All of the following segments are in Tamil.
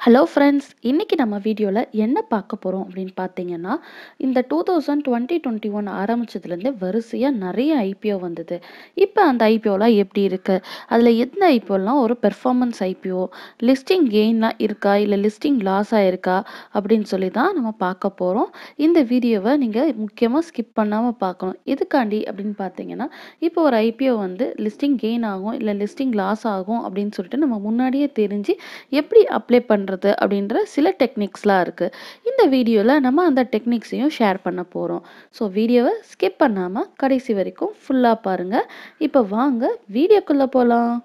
ஹலோ ஃப்ரெண்ட்ஸ், இன்னைக்கு நம்ம வீடியோல என்ன பார்க்க போறோம் அப்படின்னு பார்த்தீங்கன்னா, இந்த 2021 ஆரம்பிச்சதுலேருந்து வரிசையா நிறைய ஐபிஓ வந்தது. இப்போ அந்த ஐபிஓலாம் எப்படி இருக்கு? அதில் எந்த ஐபிஓலாம் ஒரு பெர்ஃபார்மன்ஸ் ஐபிஓ, லிஸ்டிங் கெயின்லாம் இருக்கா? இல்லை லிஸ்டிங் லாஸ் ஆயிருக்கா? அப்படின்னு சொல்லி தான் நம்ம பார்க்க போறோம். இந்த வீடியோவை நீங்கள் முக்கியமாக ஸ்கிப் பண்ணாமல் பார்க்கணும். எதுக்காண்டி அப்படின்னு பார்த்தீங்கன்னா, இப்போ ஒரு ஐபிஓ வந்து லிஸ்டிங் கெயின் ஆகும், இல்லை லிஸ்டிங் லாஸ் ஆகும் அப்படின்னு சொல்லிட்டு நம்ம முன்னாடியே தெரிஞ்சு எப்படி அப்ளை பண்ணுறது அப்படின்ற சில டெக்னிக்ஸ்லாம் இருக்குது. இந்த வீடியோவில் நம்ம அந்த டெக்னிக்ஸையும் ஷேர் பண்ண போகிறோம். ஸோ வீடியோவை ஸ்கிப் பண்ணாமல் கடைசி வரைக்கும் ஃபுல்லாக பாருங்கள். இப்போ வாங்க வீடியோக்குள்ளே போகலாம்.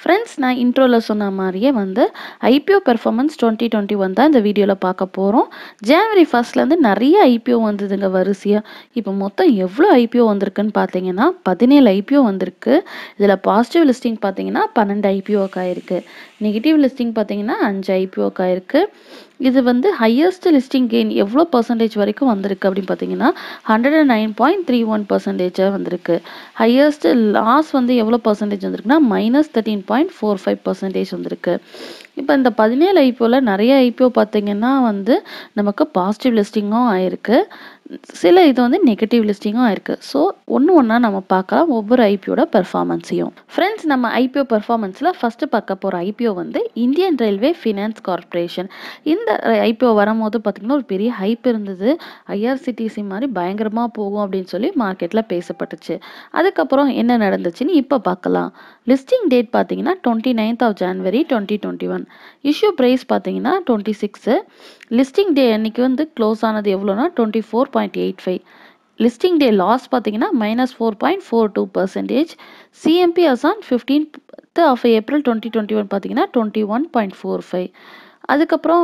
ஃப்ரெண்ட்ஸ், நான் இன்ட்ரோவில் சொன்ன மாதிரியே வந்து ஐபிஓ பெர்ஃபார்மன்ஸ் 2021 தான் இந்த வீடியோவில் பார்க்க போகிறோம். ஜனவரி 1 நிறைய ஐபிஓ வந்ததுங்க வரிசையாக. இப்போ மொத்தம் எவ்வளோ ஐபிஓ வந்திருக்குன்னு பார்த்தீங்கன்னா 17 ஐபிஓ வந்திருக்கு. இதில் பாசிட்டிவ் லிஸ்டிங் பார்த்தீங்கன்னா 12 ஐபிஓக்கு ஆயிருக்கு. நெகட்டிவ் லிஸ்டிங் பார்த்தீங்கன்னா 5 ஐபிஓக்கு ஆயிருக்கு. இது வந்து ஹையஸ்ட் லிஸ்டிங் கெயின் எவ்வளோ பர்சன்டேஜ் வரைக்கும் வந்திருக்கு அப்படின்னு பார்த்தீங்கன்னா 109.31% வந்திருக்கு. ஹையஸ்ட் லாஸ் வந்து எவ்வளோ பர்சன்டேஜ் வந்திருக்குன்னா -13.45% வந்திருக்கு. இப்போ இந்த 17 ஐபிஓவில் நிறைய ஐபிஓ பார்த்தீங்கன்னா வந்து நமக்கு பாசிட்டிவ் லிஸ்டிங்கும் ஆயிருக்கு, சில இது வந்து நெகட்டிவ் லிஸ்டிங்கும் ஆயிருக்கு. ஸோ ஒன்று ஒன்றா நம்ம பார்க்கலாம் ஒவ்வொரு ஐபிஓட பெர்ஃபார்மன்ஸையும். ஃப்ரெண்ட்ஸ், நம்ம ஐபிஓ பெர்ஃபார்மன்ஸில் ஃபஸ்ட்டு பார்க்க போகிற ஐபிஓ வந்து இந்தியன் ரயில்வே ஃபினான்ஸ் கார்ப்பரேஷன். இந்த ஐபிஓ வரும்போது பார்த்திங்கன்னா ஒரு பெரிய ஹைப் இருந்தது. ஐஆர்சிடிசி மாதிரி பயங்கரமாக போகும் அப்படின்னு சொல்லி மார்க்கெட்டில் பேசப்பட்டுச்சு. அதுக்கப்புறம் என்ன நடந்துச்சுன்னு இப்போ பார்க்கலாம். லிஸ்டிங் டேட் பார்த்தீங்கன்னா 29th January 2021. இஷ்யூ ப்ரைஸ் பார்த்தீங்கன்னா 26. லிஸ்டிங் டே அன்னைக்கு வந்து க்ளோஸ் ஆனது எவ்வளோனா 24.85. லிஸ்டிங் டே லாஸ் பார்த்தீங்கன்னா -4.42%. CMP us on 15th April 2021 பார்த்தீங்கன்னா 21.45. அதுக்கப்புறம்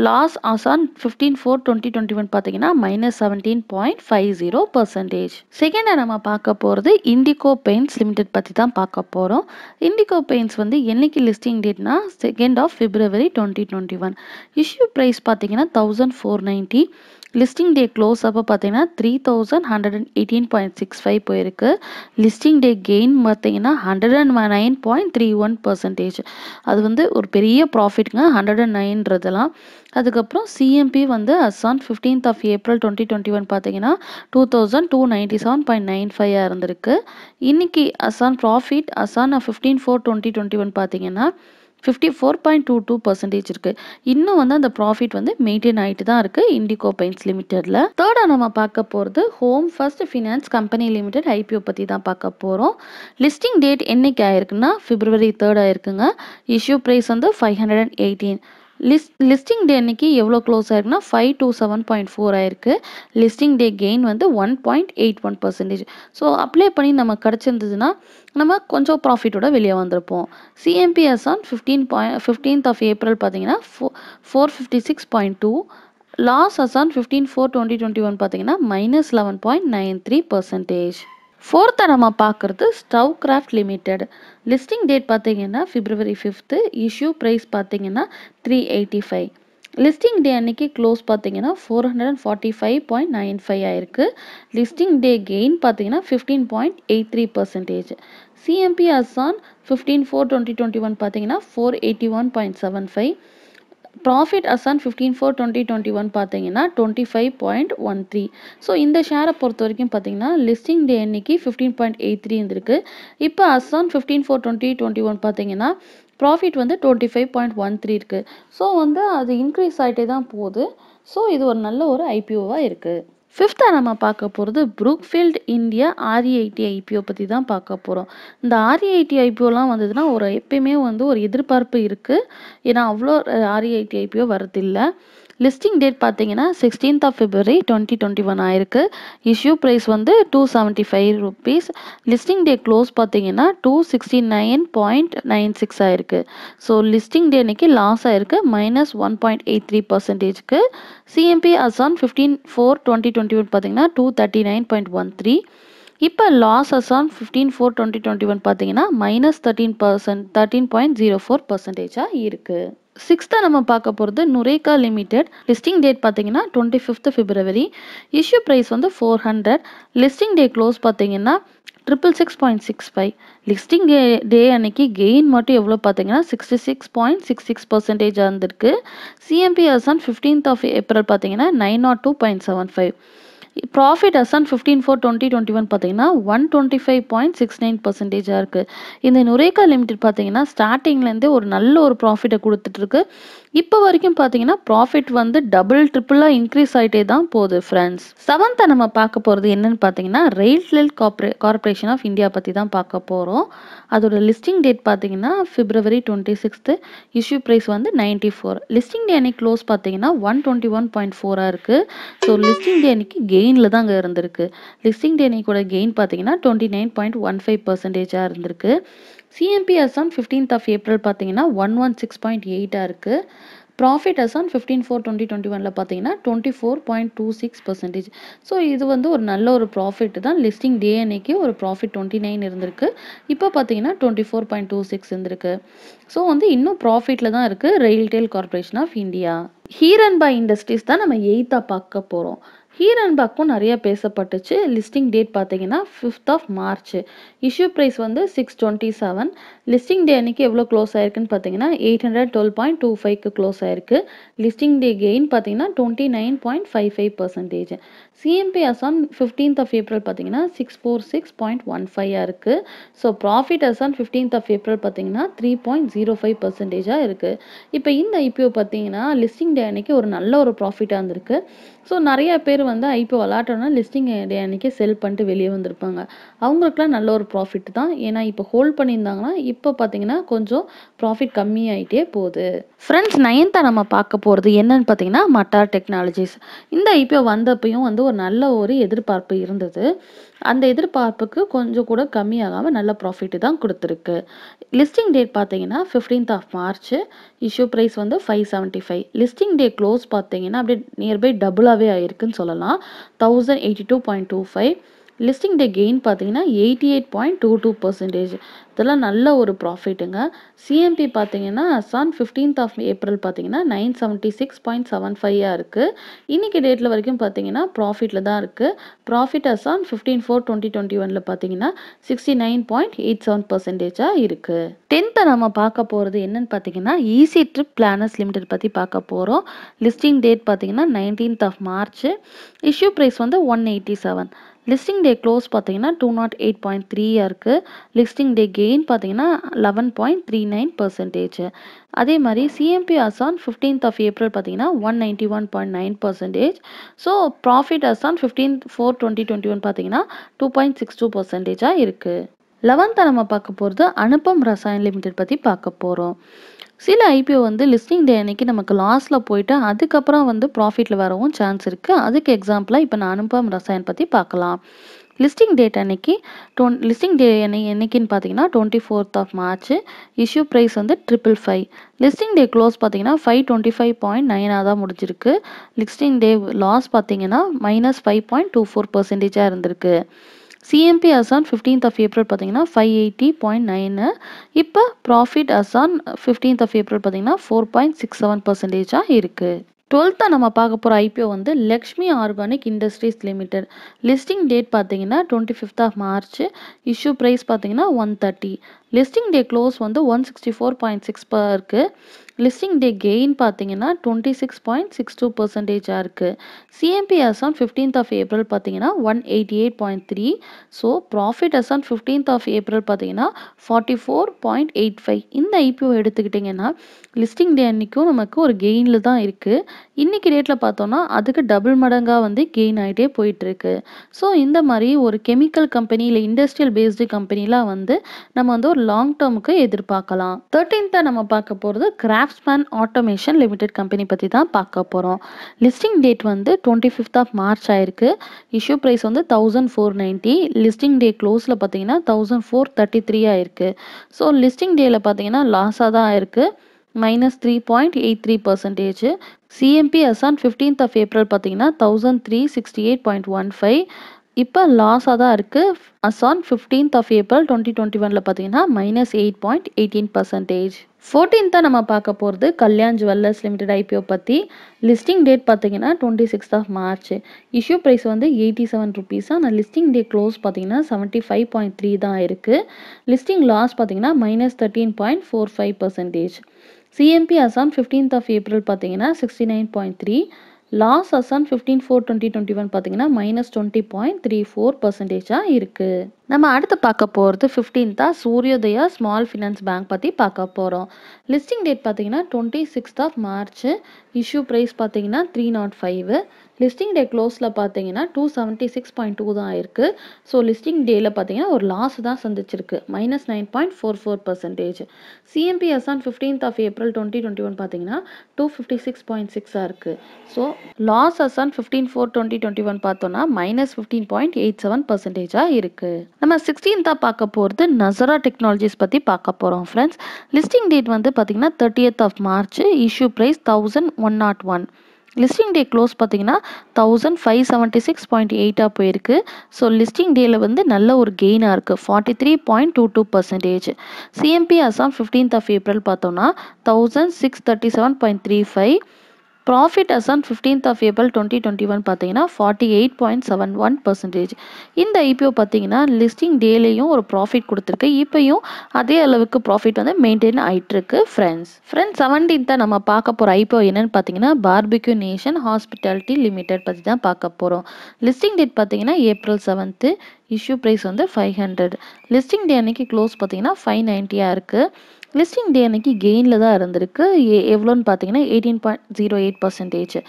லாஸ் ஆஸ் ஆன் 15/4/2021 பார்த்தீங்கன்னா -17.50%. செகண்டாக நம்ம பார்க்க போகிறது இண்டிகோ பெயிண்ட்ஸ் லிமிடெட் பற்றி தான் பார்க்க போகிறோம். இண்டிகோ பெயிண்ட்ஸ் வந்து என்னைக்கு லிஸ்டிங் டேட்னா 2nd February 2021. இஷ்யூ ப்ரைஸ் பார்த்தீங்கன்னா 1490. லிஸ்டிங் டே க்ளோஸ் அப்போ பார்த்தீங்கன்னா 3118.65 போயிருக்கு. லிஸ்டிங் டே கெயின் பார்த்தீங்கன்னா 109.31%. அது வந்து ஒரு பெரிய ப்ராஃபிட்ங்க 109ன்றதெல்லாம். அதுக்கப்புறம் சிஎம்பி வந்து அசான் 15th April 2021 பார்த்தீங்கன்னா 2297.95 இருந்திருக்கு. இன்னைக்கு அசான் ப்ராஃபிட் அசான் 15/4/2021 பார்த்தீங்கன்னா 54.22% இருக்குது. இன்னும் வந்து அந்த ப்ராஃபிட் வந்து மெயின்டைன் ஆகிட்டு தான் இருக்குது இண்டிகோ பெயிண்ட்ஸ் லிமிடெடில். தேர்டாக நம்ம பார்க்க போகிறது home first finance company limited IPO பற்றி தான் பார்க்க போகிறோம். லிஸ்டிங் டேட் என்னைக்கு ஆயிருக்குன்னா February 3 ஆயிருக்குங்க. இஷ்யூ ப்ரைஸ் வந்து 518. லிஸ்டிங் டே அன்னைக்கு எவ்வளோ க்ளோஸ் ஆயிருக்குன்னா 527.4 ஆயிருக்கு. லிஸ்டிங் டே கெயின் வந்து 1.81%. ஸோ அப்ளை பண்ணி நமக்கு கிடச்சிருந்ததுன்னா நம்ம கொஞ்சம் ப்ராஃபிட்டோட வெளியே வந்திருப்போம். சிஎம்பிஎஸ் ஆன் 15th April பார்த்தீங்கன்னா 456.2. லாஸ் அசான் 15/4/2021 பார்த்தீங்கன்னா -11.93%. ஃபோர்த்தாக நம்ம பார்க்குறது stove craft limited. Listing date பார்த்தீங்கன்னா February 5. இஷ்யூ ப்ரைஸ் பார்த்தீங்கன்னா 385. லிஸ்டிங் டே அன்னைக்கு க்ளோஸ் பார்த்தீங்கன்னா 445.95 ஆயிருக்கு. லிஸ்டிங் டே கெயின் பார்த்தீங்கன்னா 15.83%. சிஎம்பி அசான் 15/4/2021 பார்த்தீங்கன்னா 481.75. ப்ராஃபிட் அசான் 15/4/2021 பார்த்தீங்கன்னா 25.13. ஸோ இந்த ஷேரை பொறுத்த வரைக்கும் பார்த்தீங்கன்னா லிஸ்டிங் டே அன்னைக்கு 15.83 இருந்திருக்கு. இப்போ அசான் 15/4/2021 பார்த்தீங்கன்னா ப்ராஃபிட் வந்து 25.13 இருக்குது. ஸோ வந்து அது இன்க்ரீஸ் ஆகிட்டே தான் போகுது. ஸோ இது ஒரு நல்ல ஒரு ஐபிஓவாக இருக்குது. ஃபிஃப்த்தாக நம்ம பார்க்க போகிறது ப்ரூக்ஃபீல்ட் இந்தியா REIT ஐபிஓ பற்றி தான் பார்க்க போகிறோம். இந்த REIT ஐபிஓலாம் வந்ததுன்னா எப்பயுமே வந்து ஒரு எதிர்பார்ப்பு இருக்குது. ஏன்னா அவ்வளோ REIT ஐபிஓ வரதில்லை. லிஸ்டிங் டேட் பார்த்தீங்கன்னா 16th February 2021 ஆயிருக்கு. இஷ்யூ ப்ரைஸ் வந்து 275 rupees. லிஸ்டிங் டே க்ளோஸ் பார்த்தீங்கன்னா 269.96 ஆயிருக்கு. ஸோ லிஸ்டிங் டே அன்னைக்கு லாஸ் ஆயிருக்கு -1.83%. சிஎம்பி அசான் 15/4/2021 பார்த்தீங்கன்னா 239.13. இப்போ லாஸ் அசான் 15/4/2021 பார்த்தீங்கன்னா -13.04% இருக்குது. சிக்ஸ்த்தாக நம்ம பார்க்க போகிறது நுரேகா லிமிடெட். லிஸ்டிங் டேட் பார்த்தீங்கன்னா 25th February. இஷ்யூ ப்ரைஸ் வந்து 400. லிஸ்டிங் டே க்ளோஸ் பார்த்தீங்கன்னா 666.65. லிஸ்டிங் டே அன்னைக்கு கெயின் மட்டும் எவ்வளோ பார்த்தீங்கன்னா 66.66% இருந்திருக்கு. சிஎம்பி அசான் 15th April பார்த்தீங்கன்னா 902.75. ப்ராஃபிட் அசான் 15/4/2021 பார்த்தீங்கன்னா 125.69% இருக்குது. இந்த நுரேகா லிமிடெட் பார்த்தீங்கன்னா ஸ்டார்டிங்லேருந்தே ஒரு நல்ல ஒரு ப்ராஃபிட்டை கொடுத்துட்ருக்கு. இப்போ வரைக்கும் பார்த்தீங்கன்னா ப்ராஃபிட் வந்து டபுள் ட்ரிபிளாக இன்க்ரீஸ் ஆகிட்டே தான் போகுது ஃப்ரெண்ட்ஸ். செவன்த்தை நம்ம பார்க்க போகிறது என்னன்னு பார்த்தீங்கன்னா ரெயில்டெல் கார்பரேஷன் ஆஃப் இந்தியா பற்றி தான் பார்க்க போகிறோம். அதோட லிஸ்டிங் டேட் பார்த்தீங்கன்னா February 26. இஷ்யூ ப்ரைஸ் வந்து 94. லிஸ்டிங் டே அன்னைக்கு க்ளோஸ் பார்த்தீங்கன்னா 121.4 இருக்குது. ஸோ லிஸ்டிங் டே அன்னைக்கு கெயினில் தான் அங்கே இருந்திருக்கு. லிஸ்டிங் டே அன்னைக்கோட கெயின் பார்த்தீங்கன்னா 29.15% இருந்திருக்கு. சிஎம்பி அசான் 15th April பார்த்தீங்கன்னா 116.8 இருக்குது. ப்ராஃபிட் அசான் 15/4/2021 பார்த்தீங்கன்னா 24.26%. ஸோ இது வந்து ஒரு நல்ல ஒரு ப்ராஃபிட் தான். லிஸ்டிங் டே அன்னைக்கு ஒரு ப்ராஃபிட் 29 இருந்திருக்கு. இப்போ பார்த்தீங்கன்னா 24.26 இருந்திருக்கு. ஸோ வந்து இன்னும் ப்ராஃபிட்டில் தான் இருக்குது RailTel corporation of India. Heranba industries தான் நம்ம 8th பார்க்க போகிறோம். ஹீரன்பாக்கும் நிறைய பேசப்பட்டுச்சு. லிஸ்டிங் டேட் பார்த்தீங்கன்னா 5th March. இஷ்யூ ப்ரைஸ் வந்து 627. லிஸ்டிங் டே அன்னைக்கு எவ்வளோ க்ளோஸ் ஆயிருக்குன்னு பார்த்தீங்கன்னா 812.25க்கு க்ளோஸ் ஆயிருக்கு. லிஸ்டிங் டே கெயின் பார்த்தீங்கன்னா 29.55%. சிஎம்பி அசான் 15th April பார்த்தீங்கன்னா 646.15 இருக்குது. So profit Azan 15th April பார்த்தீங்கன்னா 3.05% இருக்குது. இப்போ இந்த ஐபிஓ பார்த்தீங்கன்னா லிஸ்டிங் டே அன்னைக்கு ஒரு நல்ல ஒரு ப்ராஃபிட்டாக இருந்திருக்கு. ஸோ நிறைய பேர் வந்து ஐபிஓ விளாட்டோன்னா லிஸ்டிங் டே அன்னைக்கு செல் பண்ணிட்டு வெளியே வந்திருப்பாங்க. அவங்களுக்குலாம் நல்ல ஒரு ப்ராஃபிட் தான். ஏன்னா இப்போ ஹோல்ட் பண்ணியிருந்தாங்கன்னா இப்போ பார்த்தீங்கன்னா கொஞ்சம் ப்ராஃபிட் கம்மியாயிட்டே போகுது. ஃப்ரெண்ட்ஸ் 9th நம்ம பார்க்க போகிறது என்னன்னு பார்த்தீங்கன்னா மட்டார் டெக்னாலஜிஸ். இந்த ஐபிஓ வந்தப்பையும் வந்து ஒரு நல்ல ஒரு எதிர்பார்ப்பு இருந்தது. அந்த எதிர்பார்ப்புக்கு கொஞ்சம் கூட கம்மியாகாமல் நல்ல ப்ராஃபிட் தான் கொடுத்துருக்கு. லிஸ்டிங் டேட் பார்த்தீங்கன்னா 15th March. இஷ்யூ ப்ரைஸ் வந்து 575. லிஸ்டிங் டே க்ளோஸ் பார்த்தீங்கன்னா அப்படியே நியர்பை டபுளாகவே ஆயிருக்குன்னு சொல்லலாம். 1082.25. லிஸ்டிங் டே கெயின் பார்த்தீங்கன்னா 88.22%. இதெல்லாம் நல்ல ஒரு ப்ராஃபிட்டுங்க. சிஎம்பி பார்த்தீங்கன்னா அசான் 15th April பார்த்தீங்கன்னா 976.75 இருக்குது. இன்றைக்கி டேட்டில் வரைக்கும் பார்த்தீங்கன்னா ப்ராஃபிட்டில் தான் இருக்குது. ப்ராஃபிட் அசான் 15/4/2021 பார்த்தீங்கன்னா 69.87% இருக்குது. 10th நம்ம பார்க்க போகிறது என்னன்னு பார்த்தீங்கன்னா ஈஸி ட்ரிப் பிளானர்ஸ் லிமிடெட் பற்றி பார்க்க போகிறோம். லிஸ்டிங் டேட் பார்த்தீங்கன்னா 19th March. இஷ்யூ ப்ரைஸ் வந்து 187. லிஸ்டிங் டே க்ளோஸ் பார்த்தீங்கன்னா 208.3 இருக்குது. லிஸ்டிங் டே கெயின் பார்த்தீங்கன்னா 11.39%. அதே மாதிரி சிஎம்பி அசான் 15th April பார்த்தீங்கன்னா 191.9%. ஸோ ப்ராஃபிட் அசான் 15/4/2021 பார்த்தீங்கன்னா 2.62% இருக்குது. 11th நம்ம பார்க்க போகிறது அனுபம் ரசாயன் லிமிடெட் பற்றி பார்க்க போகிறோம். சில ஐபிஓ வந்து லிஸ்டிங் டே அன்னைக்கு நமக்கு லாஸில் போயிட்டு அதுக்கப்புறம் வந்து ப்ராஃபிட்டில் வரவும் சான்ஸ் இருக்குது. அதுக்கு எக்ஸாம்பிளாக இப்போ நான் அனுபம் ரசாயன் பற்றி பார்க்கலாம். லிஸ்டிங் டேட் அன்னைக்கு லிஸ்டிங் டே என்னைக்குன்னு பார்த்தீங்கன்னா 24th March. இஷ்யூ ப்ரைஸ் வந்து 555. லிஸ்டிங் டே க்ளோஸ் பார்த்தீங்கன்னா 525.9 தான் முடிஞ்சிருக்கு. லிஸ்டிங் டே லாஸ் பார்த்தீங்கன்னா -5.24% இருந்திருக்கு. சிஎம்பி அசான் 15th April பார்த்தீங்கன்னா 580.9. இப்போ ப்ராஃபிட் அசான் 15th April பார்த்தீங்கன்னா 4.67% இருக்குது. 12th நம்ம பார்க்க போகிற ஐபிஓ வந்து Lakshmi organic industries limited. Listing date பார்த்தீங்கன்னா 25th March. இஷ்யூ ப்ரைஸ் பார்த்தீங்கன்னா 130. லிஸ்டிங் டே க்ளோஸ் வந்து 164.6 இருக்குது. லிஸ்டிங் டே கெயின் பார்த்தீங்கன்னா 26.62% இருக்குது. சிஎம்பி அசான் 15th April பார்த்தீங்கன்னா 188.3. So profit Azan 15th April பார்த்தீங்கன்னா 44.85. இந்த ஐபிஓ எடுத்துக்கிட்டிங்கன்னா லிஸ்டிங் டே அன்னைக்கும் நமக்கு ஒரு கெயினில் தான் இருக்குது. இன்றைக்கி டேட்டில் பார்த்தோன்னா அதுக்கு டபுள் மடங்காக வந்து கெயின் ஆகிட்டே போயிட்டுருக்கு. ஸோ இந்த மாதிரி ஒரு கெமிக்கல் கம்பெனி இல்லை இண்டஸ்ட்ரியல் பேஸ்டு கம்பெனிலாம் வந்து நம்ம வந்து ஒரு லாங் டேர்முக்கு எதிர்பார்க்கலாம். 13th நம்ம பார்க்க போகிறது கிராஃப்ட்ஸ்மேன் ஆட்டோமேஷன் லிமிடெட் கம்பெனி பற்றி தான் பார்க்க போகிறோம். லிஸ்டிங் டேட் வந்து 25th March ஆயிருக்கு. இஷ்யூ ப்ரைஸ் வந்து 1490. லிஸ்டிங் டே க்ளோஸில் பார்த்தீங்கன்னா 1433 ஆயிருக்கு. ஸோ லிஸ்டிங் டேயில் பார்த்தீங்கன்னா லாஸாக தான் ஆயிருக்கு. -3.83%. சிஎம்பி அசான் 15th April பார்த்தீங்கன்னா 1368.15. இப்போ லாஸாக தான் இருக்குது. Us on 15th of April 2021 பார்த்தீங்கன்னா -8.18%. 14th நம்ம பார்க்க போகிறது கல்யாண் ஜுவல்லர்ஸ் லிமிடெட் ஐபிஓ பற்றி. லிஸ்டிங் டேட் பார்த்தீங்கன்னா 26th of March. Issue price வந்து 87 rupees. ஆனால் லிஸ்டிங் டே க்ளோஸ் பார்த்தீங்கன்னா 75.3 தான் இருக்குது. லிஸ்டிங் லாஸ் பார்த்தீங்கன்னா -13.45%. CMP as on 15th of April பார்த்தீங்கன்னா 69.3. லாஸ் as on 15/4/2021 பார்த்தீங்கன்னா -20.34% இருக்குது. நம்ம அடுத்து பார்க்க போகிறது 15th சூர்யோதயா ஸ்மால் ஃபினான்ஸ் பேங்க் பற்றி பார்க்க போகிறோம். லிஸ்டிங் டேட் பார்த்தீங்கன்னா 26th of March. Issue price பார்த்தீங்கன்னா 305. லிஸ்டிங் டே க்ளோஸில் பார்த்தீங்கன்னா 276.2 தான் இருக்குது. ஸோ லிஸ்டிங் டேயில் பார்த்தீங்கன்னா ஒரு லாஸ் தான் சந்திச்சிருக்கு, -9.44%. CMP as on 15th of April 2021 பார்த்தீங்கன்னா 256.6 இருக்குது. ஸோ லாஸ் as on 15/4/2021 பார்த்தோன்னா -15.87% இருக்குது. நம்ம 16th பார்க்க போகிறது நசரா டெக்னாலஜிஸ் பற்றி பார்க்க போகிறோம் ஃப்ரெண்ட்ஸ். லிஸ்டிங் டேட் வந்து பார்த்தீங்கன்னா 30th of March. Issue price 1101. Listing day close பார்த்தீங்கன்னா 1576.8 போயிருக்கு. ஸோ லிஸ்டிங் டேயில் வந்து நல்ல ஒரு கெயினாக இருக்குது, 43.22%. CMP as on 15th of April பார்த்தோன்னா 1637.35. Profit as on 15th of April 2021 பார்த்தீங்கன்னா 48.71%. இந்த ஐபிஓ பார்த்தீங்கன்னா லிஸ்டிங் டேலையும் ஒரு ப்ராஃபிட் கொடுத்துருக்கு, இப்போயும் அதே அளவுக்கு ப்ராஃபிட் வந்து மெயின்டைன் ஆகிட்டுருக்கு ஃப்ரெண்ட்ஸ். 17th நம்ம பார்க்க போகிற ஐபிஓ என்னென்னு பார்த்தீங்கன்னா பார்பிக்யூ நேஷன் ஹாஸ்பிட்டாலிட்டி லிமிடெட் பற்றி தான் பார்க்க போகிறோம். லிஸ்டிங் டேட் பார்த்தீங்கன்னா April 7th. இஷ்யூ ப்ரைஸ் வந்து 500. லிஸ்டிங் டே அன்னைக்கு க்ளோஸ் பார்த்தீங்கன்னா 590 இருக்குது. லிஸ்டிங் டே அன்னைக்கு கெயினில் தான் இருந்திருக்கு. எவ்வளோன்னு பார்த்தீங்கன்னா 18.08%.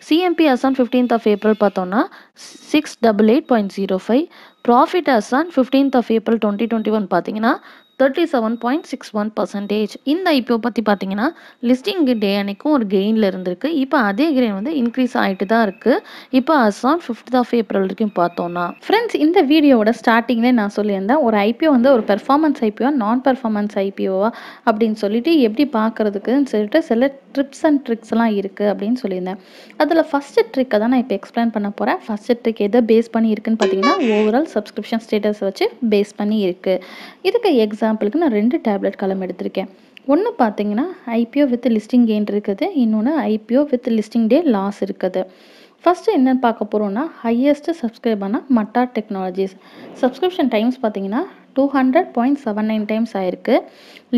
CMP as on 15th of April பார்த்தோன்னா 688.05. Profit as on 15th of April 2021 பார்த்தீங்கன்னா 37.61%. இந்த ஐபிஓ பற்றி பார்த்தீங்கன்னா லிஸ்டிங் டே அன்னைக்கும் ஒரு கெயினில் இருந்திருக்கு, இப்போ அதே கெயின் வந்து இன்க்ரீஸ் ஆகிட்டு தான் இருக்குது. இப்போ as on 5th of April வரைக்கும் பார்த்தோன்னா ஃப்ரெண்ட்ஸ், இந்த வீடியோவோட ஸ்டார்டிங்லேயே நான் சொல்லியிருந்தேன் ஒரு ஐபிஓ வந்து ஒரு பெர்ஃபார்மன்ஸ் ஐபிஓ நான் பெர்ஃபார்மன்ஸ் ஐபிஓவா அப்படின்னு சொல்லிட்டு எப்படி பார்க்குறதுக்குன்னு சொல்லிட்டு சில ட்ரிப்ஸ் அண்ட் ட்ரிக்ஸ்லாம் இருக்குது அப்படின்னு சொல்லியிருந்தேன். அதில் ஃபஸ்ட்டு ட்ரிக்கை தான் நான் இப்போ எக்ஸ்பிளைன் பண்ண போகிறேன். ஃபஸ்ட்டு ட்ரிக் எதை பேஸ் பண்ணி இருக்குன்னு பார்த்தீங்கன்னா ஓவரால் சப்ஸ்கிரிப்ஷன் ஸ்டேட்டஸை வச்சு பேஸ் பண்ணி இருக்குது. இதுக்கு எக்ஸாம்பிளுக்கு நான் 2 டேப்லெட் காலம் எடுத்திருக்கேன். ஒன்று பார்த்தீங்கன்னா ஐபிஓ வித் லிஸ்டிங் கெயின் இருக்குது, இன்னொன்று IPO with listing day loss இருக்குது. ஃபஸ்ட்டு என்னென்னு பார்க்க போகிறோன்னா ஹையஸ்ட் சப்ஸ்கிரைபர்னா மட்டா டெக்னாலஜிஸ். சப்ஸ்கிரிப்ஷன் டைம்ஸ் பார்த்தீங்கன்னா 200.79 டைம்ஸ் ஆயிருக்கு.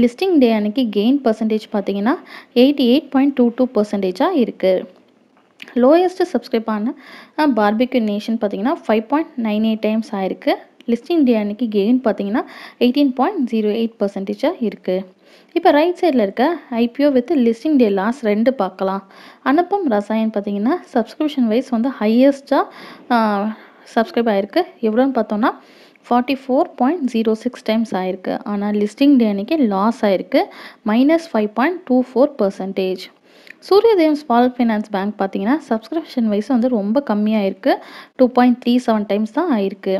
லிஸ்டிங் டே அன்னைக்கு கெயின் பர்சன்டேஜ் பார்த்தீங்கன்னா 88.22% இருக்குது. லோயஸ்ட் சப்ஸ்கிரைபான பார்பிக்யூ நேஷன் பார்த்தீங்கன்னா 5.98 டைம்ஸ் ஆயிருக்கு. லிஸ்டிங் டே அன்னைக்கு கெயின் பார்த்தீங்கன்னா 18.08% இருக்குது. இப்போ ரைட் சைடில் இருக்க IPO with listing day loss 2 பார்க்கலாம். அனுப்பம் ரசாயன் பார்த்தீங்கன்னா சப்ஸ்கிரிப்ஷன் வைஸ் வந்து ஹையஸ்ட்டாக சப்ஸ்கிரைப் ஆகிருக்கு. எவ்வளோன்னு பார்த்தோன்னா 44.06 டைம்ஸ் ஆயிருக்கு. ஆனால் லிஸ்டிங் டே அன்னைக்கு லாஸ் ஆயிருக்கு, -5.24%. சூரியதேவ் ஸ்மால் ஃபைனான்ஸ் பேங்க் பார்த்தீங்கன்னா சப்ஸ்கிரிப்ஷன் வைஸ் வந்து ரொம்ப கம்மியாக இருக்குது, 2.37 டைம்ஸ் தான் ஆயிருக்கு.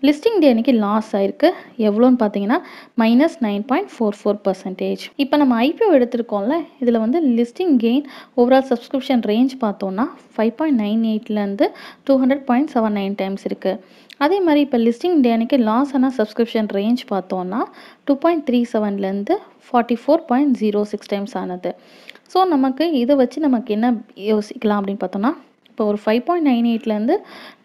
லிஸ்டிங் டே அன்னைக்கு லாஸ் ஆயிருக்கு, எவ்வளோன்னு பார்த்தீங்கன்னா -9.44%. இப்போ நம்ம ஐபிஓ எடுத்திருக்கோம்ல, இதில் வந்து listing gain overall subscription range பார்த்தோன்னா 5.98லேருந்து 200.79 டைம்ஸ் இருக்குது. அதே மாதிரி இப்போ லிஸ்டிங் டே அன்னைக்கு லாஸ் ஆனால் சப்ஸ்கிரிப்ஷன் ரேஞ்ச் பார்த்தோன்னா 2.37லேருந்து 44.06 டைம்ஸ் ஆனது. ஸோ நமக்கு இதை வச்சு நமக்கு என்ன யோசிக்கலாம் அப்படின்னு பார்த்தோன்னா, இப்போ ஒரு 5.98லேருந்து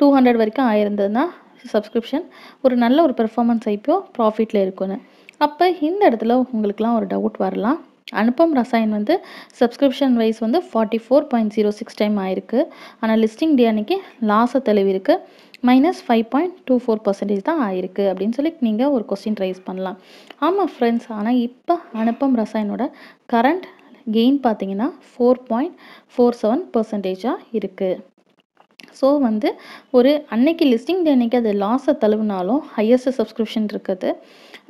200 வரைக்கும் ஆயிருந்ததுன்னா சப்ஸ்கிரிப்ஷன் ஒரு நல்ல ஒரு பெர்ஃபார்மன்ஸ் ஐபிஓ ப்ராஃபிட்டில் இருக்குன்னு. அப்போ இந்த இடத்துல உங்களுக்குலாம் ஒரு டவுட் வரலாம். அனுப்பம் ரசாயன் வந்து சப்ஸ்கிரிப்ஷன் வைஸ் வந்து 44.06 டைம் ஆயிருக்கு, ஆனால் லிஸ்டிங் டே அன்னைக்கு லாஸை தெளிவிருக்கு, -5.24% தான் ஆயிருக்கு அப்படின்னு சொல்லி நீங்கள் ஒரு கொஸ்டின் ரைஸ் பண்ணலாம். ஆமாம் ஃப்ரெண்ட்ஸ், ஆனால் இப்போ அனுப்பம் ரசாயனோட கரண்ட் கெயின் பார்த்தீங்கன்னா 4.47% இருக்குது. ஸோ வந்து ஒரு அன்னைக்கு லிஸ்டிங் டே அன்னைக்கு அது லாஸை தழுவினாலும் ஹையஸ்ட் சப்ஸ்கிரிப்ஷன் இருக்குது.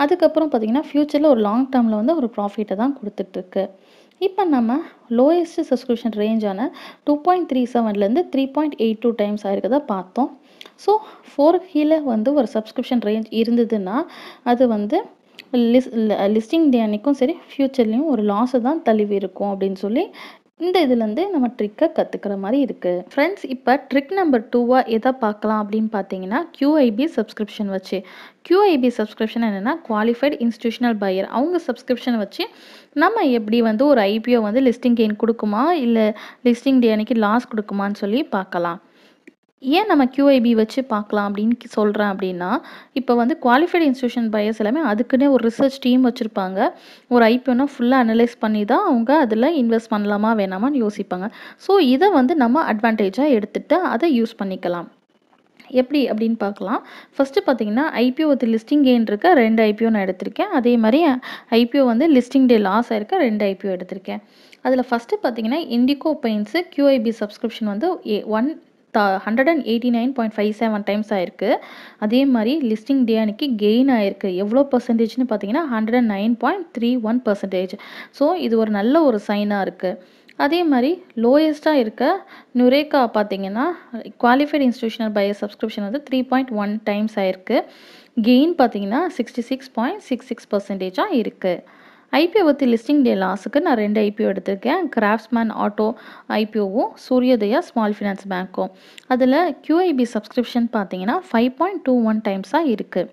அதுக்கப்புறம் பார்த்திங்கன்னா ஃப்யூச்சரில் ஒரு லாங் டேர்மில் வந்து ஒரு ப்ராஃபிட்டை தான் கொடுத்துட்ருக்கு. இப்போ நம்ம லோயஸ்ட் சப்ஸ்கிரிப்ஷன் ரேஞ்சான 2.37லேருந்து 3.82 டைம்ஸ் ஆயிருக்கதை பார்த்தோம். ஸோ 4 கீழே வந்து ஒரு சப்ஸ்கிரிப்ஷன் ரேஞ்ச் இருந்ததுன்னா அது வந்து லிஸ்டிங் டே அன்னைக்கும் சரி ஃப்யூச்சர்லேயும் ஒரு லாஸை தான் தழுவி இருக்கும் அப்படின்னு சொல்லி இந்த இதுலேருந்து நம்ம ட்ரிக்கை கற்றுக்கிற மாதிரி இருக்குது. ஃப்ரெண்ட்ஸ், இப்போ ட்ரிக் நம்பர் 2வா எதை பார்க்கலாம் அப்படின்னு பார்த்தீங்கன்னா, QIB சப்ஸ்கிரிப்ஷன் வச்சு. QIB சப்ஸ்கிரிப்ஷன் என்னென்னா, குவாலிஃபைடு இன்ஸ்டிடியூஷனல் பையர். அவங்க சப்ஸ்கிரிப்ஷன் வச்சு நம்ம எப்படி வந்து ஒரு IPO வந்து லிஸ்டிங் கெயின் கொடுக்குமா, இல்லை லிஸ்டிங் டே அன்னைக்கு லாஸ் கொடுக்குமான்னு சொல்லி பார்க்கலாம். ஏன் நம்ம QIB வச்சு பார்க்கலாம் அப்படின்னு சொல்கிறேன் அப்படின்னா, இப்போ வந்து குவாலிஃபைடு இன்ஸ்டிடியூஷன் பையர்ஸ் எல்லாமே அதுக்குன்னே ஒரு ரிசர்ச் டீம் வச்சுருப்பாங்க. ஒரு ஐபிஓனா ஃபுல்லாக அனலைஸ் பண்ணி தான் அவங்க அதில் இன்வெஸ்ட் பண்ணலாமா வேணாமான்னு யோசிப்பாங்க. ஸோ இதை வந்து நம்ம அட்வான்டேஜாக எடுத்துகிட்டு அதை யூஸ் பண்ணிக்கலாம். எப்படி அப்படின்னு பார்க்கலாம். ஃபஸ்ட்டு பார்த்தீங்கன்னா, IPO வித் லிஸ்டிங் கெயின் இருக்க 2 IPO நான் எடுத்திருக்கேன். அதே மாதிரி IPO வந்து லிஸ்டிங் டே லாஸ் ஆயிருக்க 2 IPO எடுத்திருக்கேன். அதில் ஃபஸ்ட்டு பார்த்தீங்கன்னா, இண்டிகோ பெயிண்ட்ஸு QIB சப்ஸ்கிரிப்ஷன் வந்து 189.57 டைம்ஸ் ஆயிருக்கு. அதே மாதிரி லிஸ்டிங் டே அன்னைக்கு கெயின் ஆயிருக்கு. எவ்வளோ பர்சன்டேஜ்னு பார்த்தீங்கன்னா 109.31%. ஸோ இது ஒரு நல்ல ஒரு சைனாக இருக்குது. அதே மாதிரி லோயஸ்ட்டாக இருக்க நுரேக்கா பார்த்தீங்கன்னா, குவாலிஃபைடு இன்ஸ்டிடியூஷனல் பையர் சப்ஸ்கிரிப்ஷன் வந்து 3.1 டைம்ஸ் ஆயிருக்கு. கெயின் பார்த்தீங்கன்னா 66.66% இருக்குது. IPO வித் லிஸ்டிங் டே லாஸுக்கு நான் 2 IPO எடுத்திருக்கேன். கிராஃப்ட்ஸ்மேன் ஆட்டோ IPOவும் சூரியதயா ஸ்மால் ஃபினான்ஸ் பேங்க்கும். அதில் QIB சப்ஸ்கிரிப்ஷன் பார்த்தீங்கன்னா 5.21 டைம்ஸாக இருக்குது.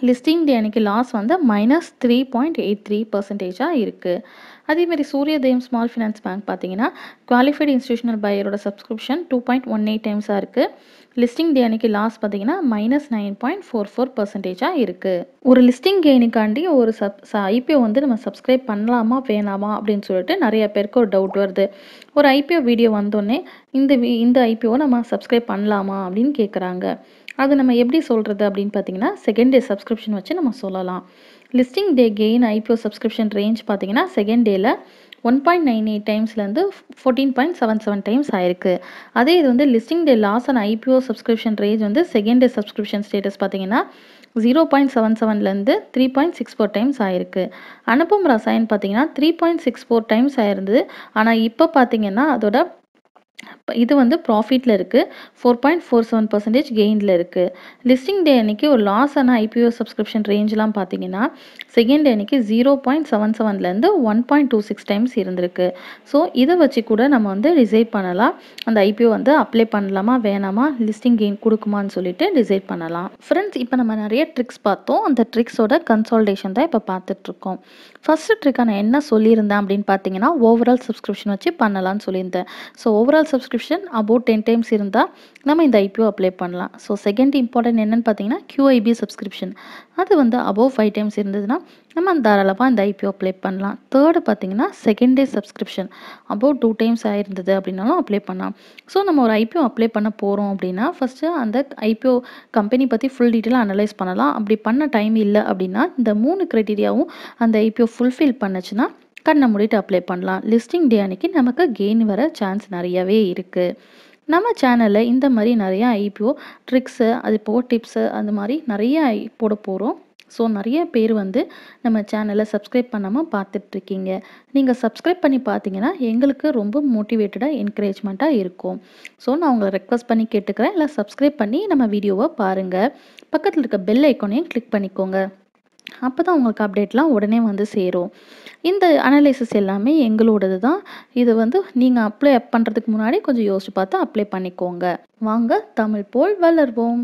லிஸ்டிங் டே அன்னைக்கு லாஸ் வந்து -3.83% இருக்குது. அதேமாதிரி சூரியதயம் ஸ்மால் ஃபினான்ஸ் பேங்க் பார்த்தீங்கன்னா, குவாலிஃபைடு இன்ஸ்டிடியூஷனல் பையரோட சப்ஸ்கிரிப்ஷன் 2.18 டைம்ஸாக இருக்குது. லிஸ்டிங் டே அன்னைக்கு லாஸ் பார்த்தீங்கன்னா -9.44% இருக்குது. ஒரு லிஸ்டிங் கெயினுக்காண்டி ஒரு IPO வந்து நம்ம சப்ஸ்கிரைப் பண்ணலாமா வேணாமா அப்படின்னு சொல்லிட்டு நிறைய பேருக்கு ஒரு டவுட் வருது. ஒரு IPO வீடியோ வந்தோடனே இந்த IPO நம்ம சப்ஸ்கிரைப் பண்ணலாமா அப்படின்னு கேட்குறாங்க. அது நம்ம எப்படி சொல்கிறது அப்படின்னு பார்த்தீங்கன்னா, செகண்ட் டே சப்ஸ்கிரிப்ஷன் வச்சு நம்ம சொல்லலாம். Listing day gain IPO subscription range பார்த்தீங்கன்னா, செகண்ட் டேயில் 1.98 டைம்ஸ்லேருந்து 14.77 டைம்ஸ் ஆயிருக்கு. அதே இது வந்து listing day loss and IPO subscription range வந்து செகண்ட் டே சப்ஸ்கிரிப்ஷன் ஸ்டேட்டஸ் பார்த்தீங்கன்னா 0.77லேருந்து 3.64 டைம்ஸ் ஆயிருக்கு. அனுப்பும் ரசாயன் பார்த்தீங்கன்னா 3.64 டைம்ஸ் ஆயிருந்தது. ஆனால் இப்போ பார்த்தீங்கன்னா அதோட இது வந்து ப்ராஃபிட்டில் இருக்குது. 4.47% கெயினில் இருக்குது. லிஸ்டிங் டே அன்னைக்கு ஒரு லாஸ் ஆன IPO சப்ஸ்கிரிப்ஷன் ரேஞ்செலாம் பார்த்தீங்கன்னா, செகண்ட் டே அன்னைக்கு 0.77லேருந்து 1.26 டைம்ஸ் இருந்திருக்கு. ஸோ இதை வச்சு கூட நம்ம வந்து டிசைட் பண்ணலாம். அந்த IPO வந்து அப்ளை பண்ணலாமா வேணாமா, லிஸ்டிங் கெயின் கொடுக்குமான்னு சொல்லிட்டு டிசைட் பண்ணலாம். ஃப்ரெண்ட்ஸ், இப்போ நம்ம நிறைய ட்ரிக்ஸ் பார்த்தோம். அந்த ட்ரிக்ஸோட கன்சால்டேஷன் தான் இப்போ பார்த்துட்ருக்கோம். ஃபஸ்ட்டு ட்ரிக்காக நான் என்ன சொல்லியிருந்தேன் அப்படின்னு பார்த்தீங்கன்னா, ஓவரால் சப்ஸ்கிரிப்ஷன் வச்சு பண்ணலான்னு சொல்லியிருந்தேன். So overall subscription about 10 times இருந்தால் நம்ம இந்த IPO அப்ளை பண்ணலாம். ஸோ செகண்ட் இம்பார்ட்டன்ட் என்னென்னு பார்த்தீங்கன்னா, QIB சப்ஸ்கிரிப்ஷன். அது வந்து அபவ் 5 டைம்ஸ் இருந்ததுன்னா நம்ம தாராளமாக இந்த IPO அப்ளை பண்ணலாம். தேர்டு பார்த்தீங்கன்னா, second day subscription about 2 times ஆயிருந்தது அப்படின்னாலும் அப்ளை பண்ணலாம். ஸோ நம்ம ஒரு IPO அப்ளை பண்ண போகிறோம் அப்படின்னா, ஃபஸ்ட்டு அந்த IPO கம்பெனி பற்றி ஃபுல் டீட்டெயிலாக அனலைஸ் பண்ணலாம். அப்படி பண்ண டைம் இல்லை அப்படின்னா, இந்த 3 க்ரைட்டீரியாவும் அந்த IPO ஃபுல்ஃபில் பண்ணுச்சுன்னா கண்ணை மூடிட்டு அப்ளை பண்ணலாம். லிஸ்டிங் டே அன்னைக்கு நமக்கு கெயின் வர சான்ஸ் நிறையவே இருக்குது. நம்ம சேனலில் இந்த மாதிரி நிறையா IPO ட்ரிக்ஸு, அது போக டிப்ஸு, அந்த மாதிரி நிறைய போட போகிறோம். ஸோ நிறைய பேர் வந்து நம்ம சேனலை சப்ஸ்கிரைப் பண்ணாமல் பார்த்துட்ருக்கீங்க. நீங்கள் சப்ஸ்கிரைப் பண்ணி பார்த்தீங்கன்னா எங்களுக்கு ரொம்ப மோட்டிவேட்டடாக என்கரேஜ்மெண்ட்டாக இருக்கும். ஸோ நான் உங்களை ரெக்வஸ்ட் பண்ணி கேட்டுக்கிறேன், இல்லை சப்ஸ்கிரைப் பண்ணி நம்ம வீடியோவை பாருங்கள். பக்கத்தில் இருக்க பெல் ஐக்கானையும் கிளிக் பண்ணிக்கோங்க. அப்போ தான் உங்களுக்கு அப்டேட்லாம் உடனே வந்து சேரும். இந்த அனலைசிஸ் எல்லாமே எங்களோடது தான். இது வந்து நீங்கள் அப்ளை பண்ணுறதுக்கு முன்னாடி கொஞ்சம் யோசிச்சு பார்த்து அப்ளை பண்ணிக்கோங்க. வாங்க தமிழ் போல் வளர்வோம்.